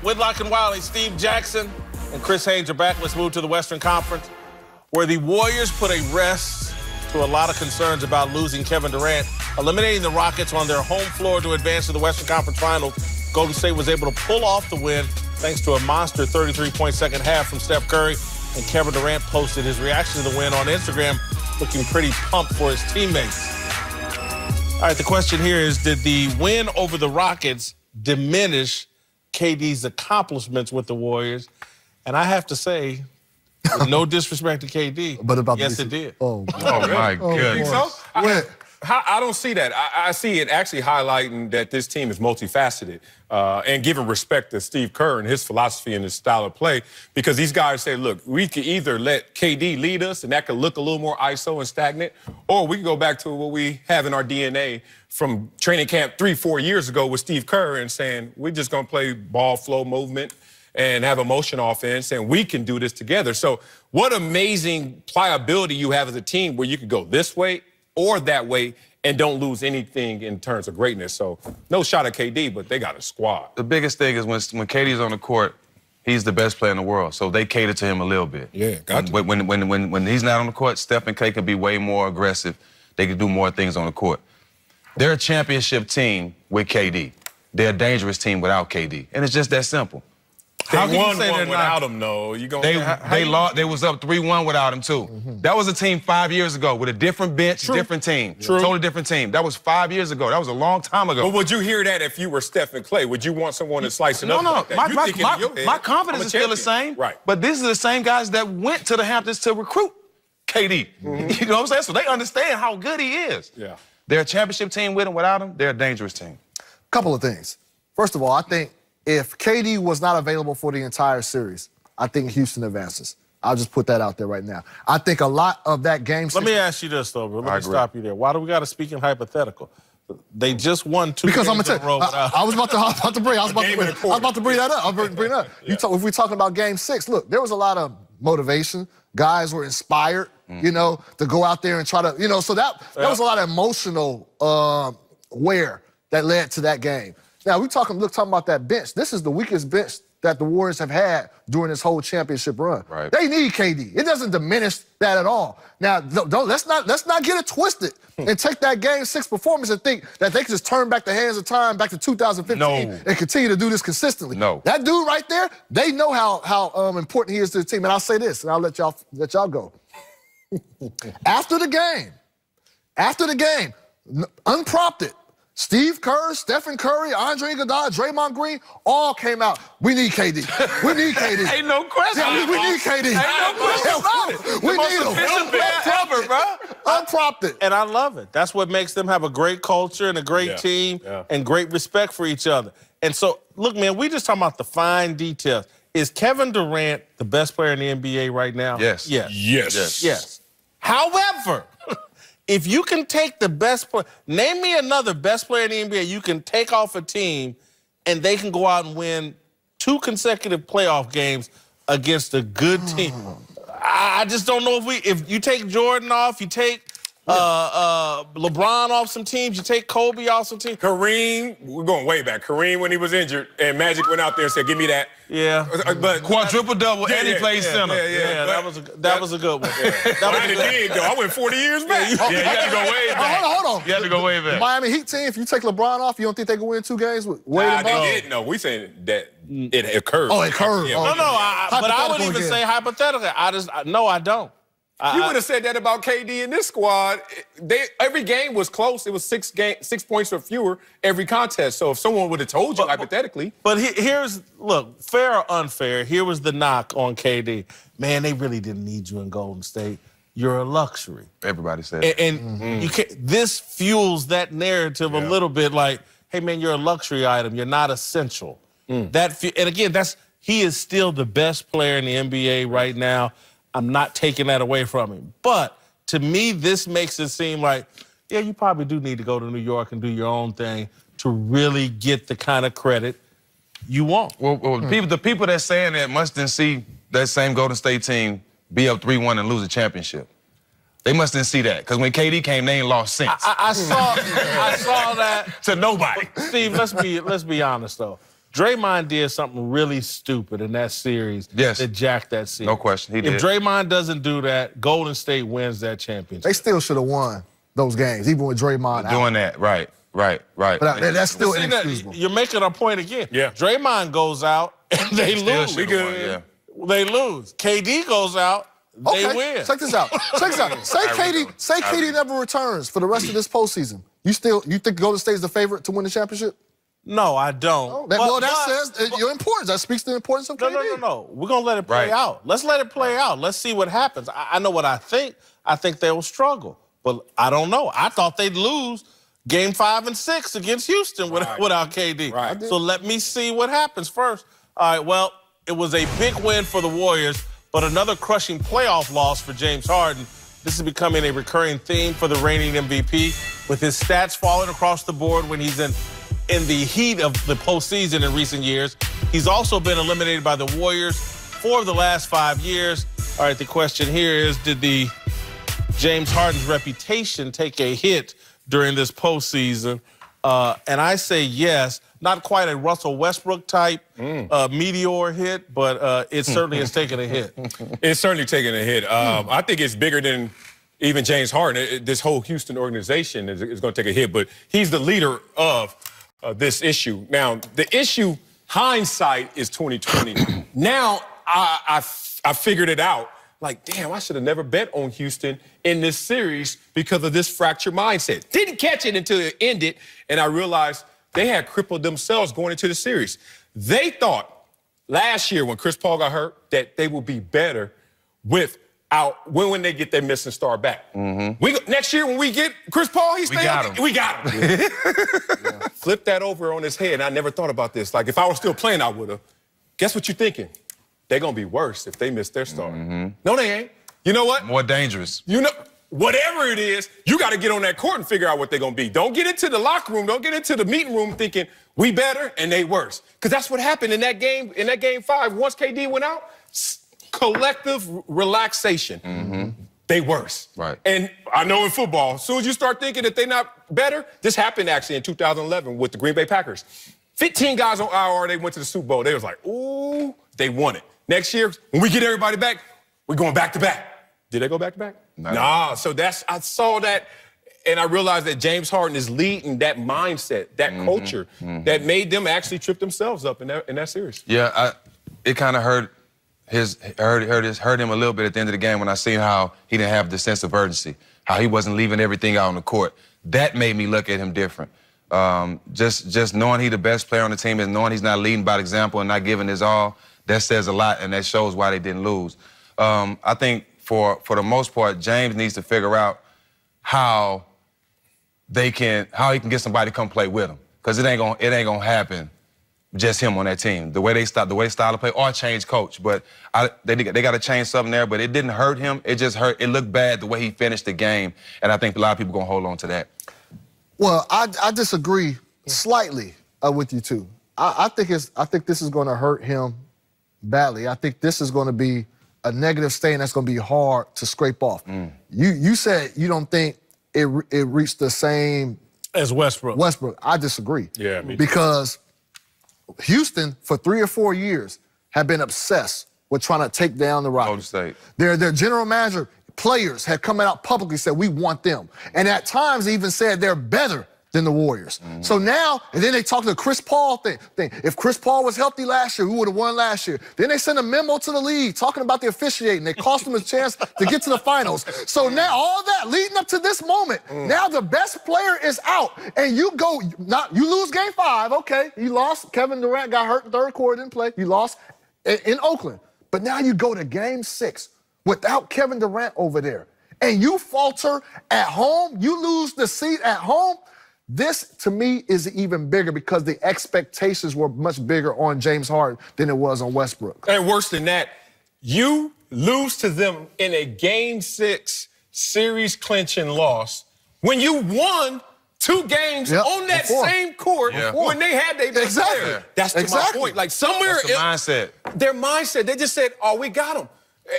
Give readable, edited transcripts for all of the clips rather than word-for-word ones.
Whitlock and Wiley, Steve Jackson and Chris Haynes are back. Let's move to the Western Conference, where the Warriors put a rest to a lot of concerns about losing Kevin Durant, eliminating the Rockets on their home floor to advance to the Western Conference Finals. Golden State was able to pull off the win thanks to a monster 33-point second half from Steph Curry, and Kevin Durant posted his reaction to the win on Instagram, looking pretty pumped for his teammates. All right, the question here is, did the win over the Rockets diminish KD's accomplishments with the Warriors? And I have to say, with no disrespect to KD, but about yes, it did. Oh my goodness. So? I don't see that. I see it actually highlighting that this team is multifaceted and giving respect to Steve Kerr and his philosophy and his style of play, because these guys say, look, we could either let KD lead us, and that could look a little more ISO and stagnant, or we can go back to what we have in our DNA from training camp 3-4 years ago with Steve Kerr and saying, we're just going to play ball flow movement and have a motion offense, and we can do this together. So what amazing pliability you have as a team where you could go this way or that way and don't lose anything in terms of greatness. So no shot at KD, but they got a squad. The biggest thing is when KD's on the court, he's the best player in the world, so they cater to him a little bit. Yeah, gotcha. When he's not on the court, Steph and Clay can be way more aggressive. They can do more things on the court. They're a championship team with KD. They're a dangerous team without KD, and it's just that simple. They won one without him, though. They was up 3-1 without him, too. Mm-hmm. That was a team 5 years ago with a different bench, different team. Totally different team. That was 5 years ago. That was a long time ago. But would you hear that if you were Steph and Clay? Would you want someone to slice it up like that? My confidence is still the same. Right. But these are the same guys that went to the Hamptons to recruit KD. Mm-hmm. You know what I'm saying? So they understand how good he is. Yeah. They're a championship team with him. Without him, they're a dangerous team. Couple of things. First of all, I think if KD was not available for the entire series, I think Houston advances. I'll just put that out there right now. I think a lot of that game... Let me ask you this, though, bro. Let me stop you there. Why do we got to speak in hypothetical? They just won 2 games in a row. I was about to bring that up. If we're talking about Game 6, look, there was a lot of motivation. Guys were inspired, you know, to go out there and try to, you know, so that was a lot of emotional wear that led to that game. Now, we're talking about that bench. This is the weakest bench that the Warriors have had during this whole championship run. Right. They need KD. It doesn't diminish that at all. Now, let's not get it twisted and take that Game 6 performance and think that they can just turn back the hands of time back to 2015 and continue to do this consistently. No. That dude right there, they know how important he is to the team. And I'll say this, and I'll let y'all go. After the game, unprompted, Steve Kerr, Stephen Curry, Andre Iguodala, Draymond Green, all came out. We need KD. We need KD. Ain't no question. Yeah, we need KD. Ain't no question about it. We need him. Ever, bro. Unprompted. And I love it. That's what makes them have a great culture and a great team and great respect for each other. And so, look, man, we just talking about the fine details. Is Kevin Durant the best player in the NBA right now? Yes. Yes. However, if you can take the best player, name me another best player in the NBA you can take off a team and they can go out and win 2 consecutive playoff games against a good team. I just don't know if you take Jordan off, you take LeBron off some teams, you take Kobe off some teams. Kareem, we're going way back. Kareem, when he was injured, and Magic went out there and said, give me that. Yeah. But quadruple-double, and he played center. That was a good one. I went 40 years back. You had to go way back. Hold on. You had to go way back. The Miami Heat team, if you take LeBron off, you don't think they can win 2 games with Wade and Ball? They didn't. No, we saying that it occurred. Oh, it occurred. No, but I would even say hypothetically. I don't. You would have said that about KD in this squad. Every game was close. It was 6 points or fewer every contest. So if someone would have told you hypothetically. But look, fair or unfair, here was the knock on KD. Man, they really didn't need you in Golden State. You're a luxury. Everybody said that. And you can't, this fuels that narrative a little bit like, hey, man, you're a luxury item. You're not essential. And again, he is still the best player in the NBA right now. I'm not taking that away from him. But to me, this makes it seem like, yeah, you probably do need to go to New York and do your own thing to really get the kind of credit you want. Well, the people that's saying that mustn't see that same Golden State team be up 3-1 and lose a championship. They mustn't see that, because when KD came, they ain't lost since. I saw that to nobody. Steve, let's be honest though. Draymond did something really stupid in that series that jacked that series. No question, he did. If Draymond doesn't do that, Golden State wins that championship. They still should have won those games, even with Draymond out. Doing that, right. But that's still inexcusable. You're making a point again. Yeah. Draymond goes out, and they lose. They lose. KD goes out, they win. Check this out. Say KD never returns for the rest of this postseason. You think Golden State is the favorite to win the championship? No, I don't. That says your importance. That speaks to the importance of KD. No. We're going to let it play out. Let's let it play out. Let's see what happens. I know what I think. I think they will struggle. But I don't know. I thought they'd lose Game 5 and 6 against Houston without KD. Right. So let me see what happens first. All right, well, it was a big win for the Warriors, but another crushing playoff loss for James Harden. This is becoming a recurring theme for the reigning MVP, with his stats falling across the board when he's in the heat of the postseason in recent years. He's also been eliminated by the Warriors 4 of the last 5 years. All right, the question here is, did the James Harden's reputation take a hit during this postseason? And I say yes. Not quite a Russell Westbrook type meteor hit, but it certainly has taken a hit. It's certainly taken a hit. I think it's bigger than even James Harden. This whole Houston organization is going to take a hit, but he's the leader of this issue. Now, the issue, hindsight is 2020. Now I figured it out. Like, damn, I should have never bet on Houston in this series because of this fractured mindset. Didn't catch it until it ended, and I realized they had crippled themselves going into the series. They thought last year when Chris Paul got hurt that they would be better when they get their missing star back. Next year when we get Chris Paul, we got him. Flip that over on his head. I never thought about this. Like, if I was still playing, I would have. Guess what you're thinking? They're going to be worse if they miss their star. No, they ain't. You know what? More dangerous. You know, whatever it is, you got to get on that court and figure out what they're going to be. Don't get into the locker room. Don't get into the meeting room thinking we better and they worse. Because that's what happened in that game. In that game 5, once KD went out, collective relaxation. They worse. Right. And I know in football, as soon as you start thinking that they're not better, this happened actually in 2011 with the Green Bay Packers. 15 guys on IR, they went to the Super Bowl. They was like, ooh, they won it. Next year, when we get everybody back, we're going back to back. Did they go back to back? Nah. So I saw that, and I realized that James Harden is leading that mindset, that culture that made them actually trip themselves up in that series. Yeah, it kind of hurt him a little bit at the end of the game when I seen how he didn't have the sense of urgency, how he wasn't leaving everything out on the court. That made me look at him different. Just knowing he's the best player on the team and knowing he's not leading by example and not giving his all, that says a lot, and that shows why they didn't lose. I think for the most part, James needs to figure out how he can get somebody to come play with him, because it ain't gonna happen just him on that team. The way style of play, or change coach, but they got to change something there. But it didn't hurt him. It just hurt. It looked bad the way he finished the game, and I think a lot of people gonna hold on to that. Well, I disagree slightly with you too. I think this is going to hurt him badly. I think this is going to be a negative stain that's going to be hard to scrape off. You said you don't think it reached the same as Westbrook. I disagree. Yeah, me too. Because Houston for 3 or 4 years have been obsessed with trying to take down the Rockets. Their general manager, players had come out publicly and said, we want them. And at times even said they're better than the Warriors. So now, and then they talk to the Chris Paul thing. If Chris Paul was healthy last year, we would have won last year. Then they sent a memo to the league talking about the officiating. They cost them a chance to get to the finals. So now all that leading up to this moment, now the best player is out. And you lose game 5, okay. You lost. Kevin Durant got hurt in the 3rd quarter, didn't play. You lost in Oakland. But now you go to game 6 without Kevin Durant over there. And you falter at home, you lose the seat at home. This, to me, is even bigger because the expectations were much bigger on James Harden than it was on Westbrook. And worse than that, you lose to them in a Game 6 series-clinching loss when you won 2 games on that same court when they had their best player. That's my point. Like, somewhere mindset. Their mindset, they just said, oh, we got them.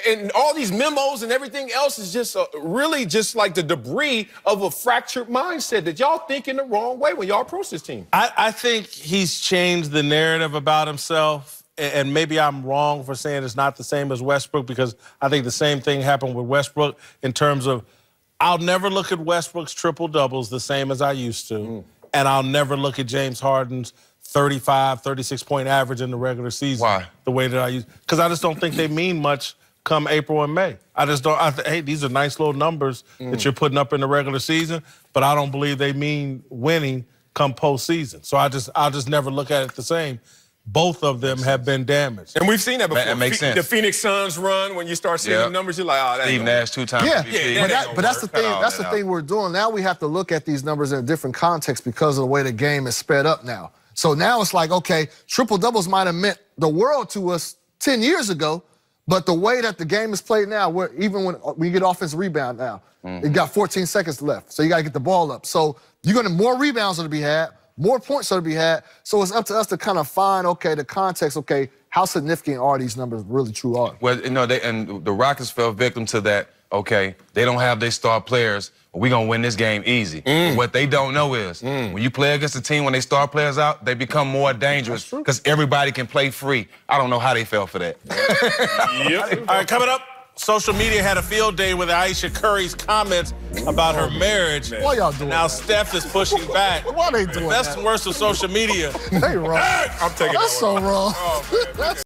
And all these memos and everything else is just really just like the debris of a fractured mindset that y'all think in the wrong way when y'all approach this team. I think he's changed the narrative about himself, and maybe I'm wrong for saying it's not the same as Westbrook, because I think the same thing happened with Westbrook in terms of I'll never look at Westbrook's triple-doubles the same as I used to, and I'll never look at James Harden's 35, 36-point average in the regular season. Why? The way that I use, because I just don't think they mean much come April and May. I just don't. Hey, these are nice little numbers that you're putting up in the regular season, but I don't believe they mean winning come postseason. So I'll just never look at it the same. Both of them have been damaged. And we've seen that before. That makes sense. The Phoenix Suns run, when you start seeing the numbers, you're like, oh, that's Steve Nash 2 times. Yeah, but that's the thing. That's the thing we're doing now. We have to look at these numbers in a different context because of the way the game is sped up now. So now it's like, okay, triple doubles might have meant the world to us 10 years ago, but the way that the game is played now, where even when we get offensive rebound now, you got 14 seconds left, so you got to get the ball up. So you're going to more rebounds are to be had, more points are to be had. So it's up to us to kind of find, okay, the context, okay, how significant are these numbers really true are? Well, you know, and the Rockets fell victim to that. Okay, they don't have their star players. We're going to win this game easy. What they don't know is when you play against a team, when they star players out, they become more dangerous because everybody can play free. I don't know how they fell for that. All right, coming up, social media had a field day with Aisha Curry's comments about her marriage. Why y'all doing Now that? Steph is pushing back. Why they doing That's that? the worst of social media. They wrong. I'm taking That's that one. so wrong. Oh, man.